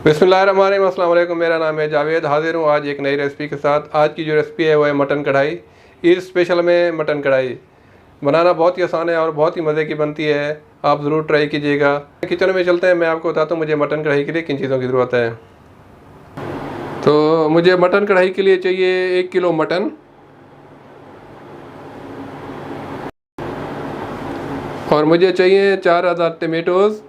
बिस्मिल्लाहिर्रहमानिर्रहीम, अस्सलाम वालेकुम। मेरा नाम है जावेद। हाजिर हूँ आज एक नई रेसिपी के साथ। आज की जो रेसिपी है वो है मटन कढ़ाई। ईद स्पेशल में मटन कढ़ाई बनाना बहुत ही आसान है और बहुत ही मज़े की बनती है। आप ज़रूर ट्राई कीजिएगा। किचन में चलते हैं, मैं आपको बताता हूँ मुझे मटन कढ़ाई के लिए किन चीज़ों की ज़रूरत है। तो मुझे मटन कढ़ाई के लिए चाहिए 1 किलो मटन, और मुझे चाहिए 4000 टमेटोज़,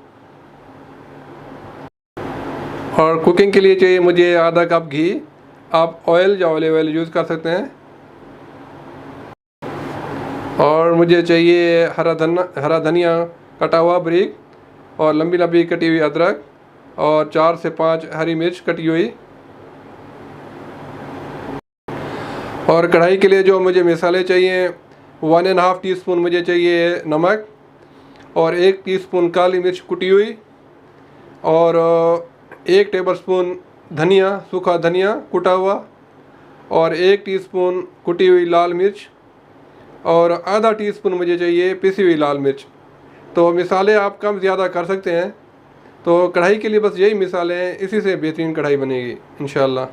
और कुकिंग के लिए चाहिए मुझे आधा कप घी। आप ऑयल या ऑलिव ऑयल यूज़ कर सकते हैं। और मुझे चाहिए हरा धनिया कटा हुआ बारीक, और लंबी लंबी कटी हुई अदरक, और 4 से 5 हरी मिर्च कटी हुई। और कढ़ाई के लिए जो मुझे मसाले चाहिए, 1.5 टीस्पून मुझे चाहिए नमक, और 1 टीस्पून काली मिर्च कुटी हुई, और 1 टेबलस्पून धनिया, सूखा धनिया कुटा हुआ, और 1 टीस्पून कुटी हुई लाल मिर्च, और आधा टीस्पून मुझे चाहिए पिसी हुई लाल मिर्च। तो मिसाले आप कम ज़्यादा कर सकते हैं। तो कढ़ाई के लिए बस यही मिसाले हैं, इसी से बेहतरीन कढ़ाई बनेगी इंशाल्लाह।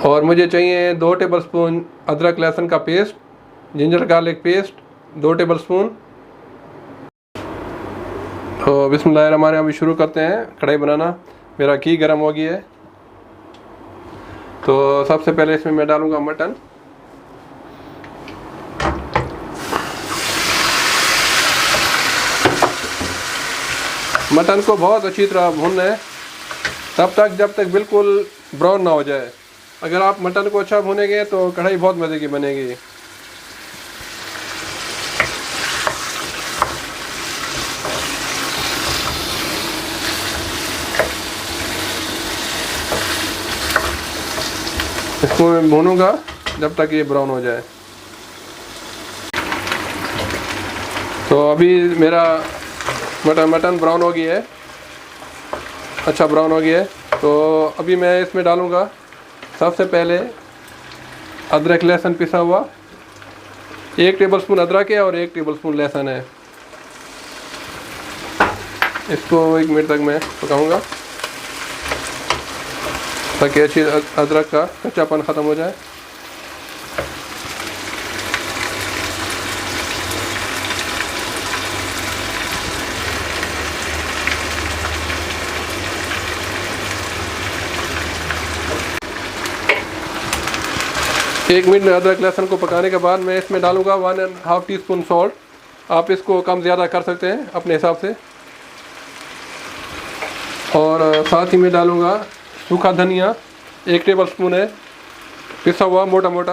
और मुझे चाहिए 2 टेबलस्पून अदरक लहसुन का paste, ginger garlic paste 2 tablespoon. तो बिस्मिल्लाहिर्रहमानिर्रहीम, अभी शुरू करते हैं कढ़ाई बनाना। मेरा घी गर्म हो गया है। तो सबसे पहले इसमें मैं डालूँगा मटन। मटन को बहुत अच्छी तरह भूनना है, तब तक जब तक बिल्कुल ब्राउन ना हो जाए। अगर आप मटन को अच्छा भूनेंगे तो कढ़ाई बहुत मज़े की बनेगी। इसको मैं भूनूंगा जब तक ये ब्राउन हो जाए। तो अभी मेरा मटन ब्राउन हो गया है, अच्छा ब्राउन हो गया है। तो अभी मैं इसमें डालूँगा सबसे पहले अदरक लहसुन पिसा हुआ। 1 टेबलस्पून अदरक है और 1 टेबलस्पून लहसुन है। इसको 1 मिनट तक मैं पकाऊंगा ताकि अच्छी अदरक का कच्चापन ख़त्म हो जाए। एक मिनट अदरक लहसुन को पकाने के बाद मैं इसमें डालूंगा 1.5 टीस्पून सॉल्ट। आप इसको कम ज़्यादा कर सकते हैं अपने हिसाब से। और साथ ही में डालूंगा सूखा धनिया, 1 टेबलस्पून है पिसा हुआ मोटा मोटा।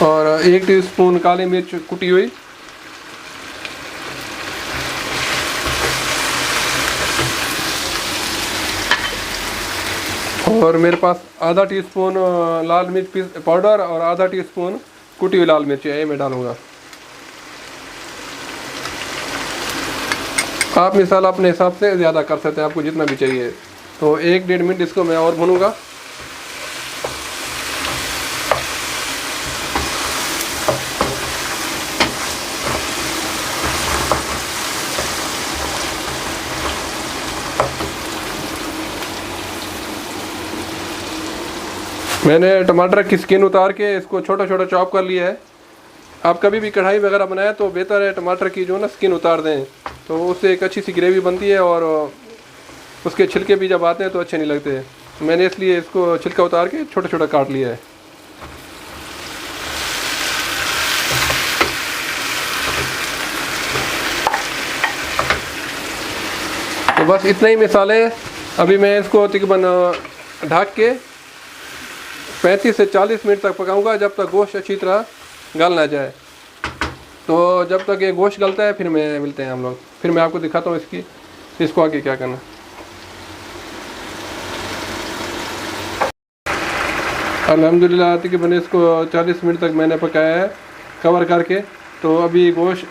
और 1 टीस्पून काली मिर्च कुटी हुई, और मेरे पास आधा टीस्पून लाल मिर्च पाउडर और आधा टीस्पून कुटी हुई लाल मिर्च है, ये मैं डालूँगा। आप मिसाल अपने हिसाब से ज़्यादा कर सकते हैं, आपको जितना भी चाहिए। तो 1-1.5 मिनट इसको मैं और भूनूंगा। मैंने टमाटर की स्किन उतार के इसको छोटा छोटा चॉप कर लिया है। आप कभी भी कढ़ाई वगैरह बनाए तो बेहतर है टमाटर की जो ना स्किन उतार दें, तो उससे एक अच्छी सी ग्रेवी बनती है, और उसके छिलके भी जब आते हैं तो अच्छे नहीं लगते। मैंने इसलिए इसको छिलका उतार के छोटा छोटा काट लिया है। तो बस इतने ही मसाले। अभी मैं इसको तकरीबन ढक के 35 से 40 मिनट तक पकाऊंगा, जब तक गोश्त अच्छी तरह गल ना जाए। तो जब तक ये गोश्त गलता है फिर मिलते हैं हम लोग। फिर मैं आपको दिखाता हूँ इसको आगे क्या करना। अल्हम्दुलिल्लाह तकरीबन इसको 40 मिनट तक मैंने पकाया है कवर करके। तो अभी गोश्त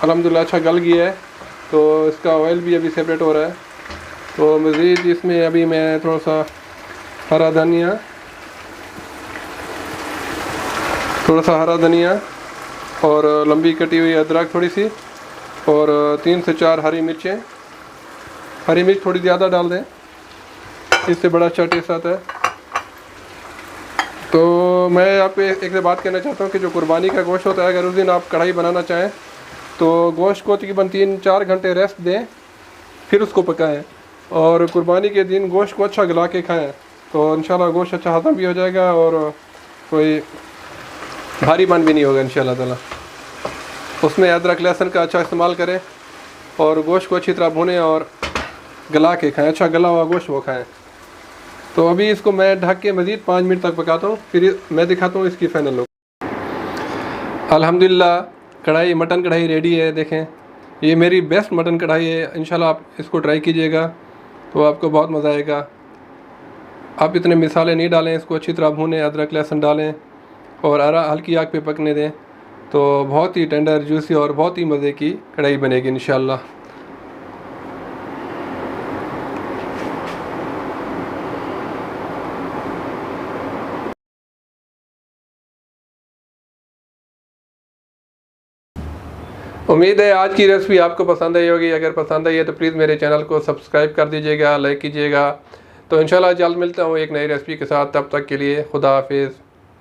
अल्हम्दुलिल्लाह अच्छा गल गया है, तो इसका ऑयल भी अभी सेपरेट हो रहा है। तो मज़ीद इसमें अभी मैं थोड़ा सा हरा धनिया और लंबी कटी हुई अदरक थोड़ी सी, और 3 से 4 हरी मिर्चें। हरी मिर्च थोड़ी ज़्यादा डाल दें, इससे बड़ा अच्छा टेस्ट आता है। तो मैं आपको एक बात कहना चाहता हूँ कि जो कुर्बानी का गोश्त होता है, अगर उस दिन आप कढ़ाई बनाना चाहें तो गोश्त को तकरीबन 3-4 घंटे रेस्ट दें, फिर उसको पकाएं। और कुर्बानी के दिन गोश्त को अच्छा गला के खाएं, तो इंशाल्लाह गोश्त अच्छा हज़म भी हो जाएगा और कोई भारीपन भी नहीं होगा इंशाल्लाह ताला। उसमें अदरक लहसुन का अच्छा इस्तेमाल करें और गोश्त को अच्छी तरह भुनें और गला के खाएं, अच्छा गला हुआ गोश्त वो खाएं। तो अभी इसको मैं ढक के मज़ीद 5 मिनट तक पकाता हूँ, फिर मैं दिखाता हूँ इसकी फ़ाइनल लुक। अल्हम्दुलिल्लाह कढ़ाई, मटन कढ़ाई रेडी है। देखें, ये मेरी बेस्ट मटन कढ़ाई है। इंशाल्लाह आप इसको ट्राई कीजिएगा तो आपको बहुत मज़ा आएगा। आप इतने मिसाले नहीं डालें, इसको अच्छी तरह भूनें, अदरक लहसुन डालें और हल्की आग पे पकने दें, तो बहुत ही टेंडर, जूसी और बहुत ही मज़े की कढ़ाई बनेगी इंशाल्लाह। उम्मीद है आज की रेसिपी आपको पसंद आई होगी। अगर पसंद आई है तो प्लीज़ मेरे चैनल को सब्सक्राइब कर दीजिएगा, लाइक कीजिएगा। तो इंशाल्लाह जल्द मिलता हूँ एक नई रेसिपी के साथ। तब तक के लिए खुदा हाफिज़।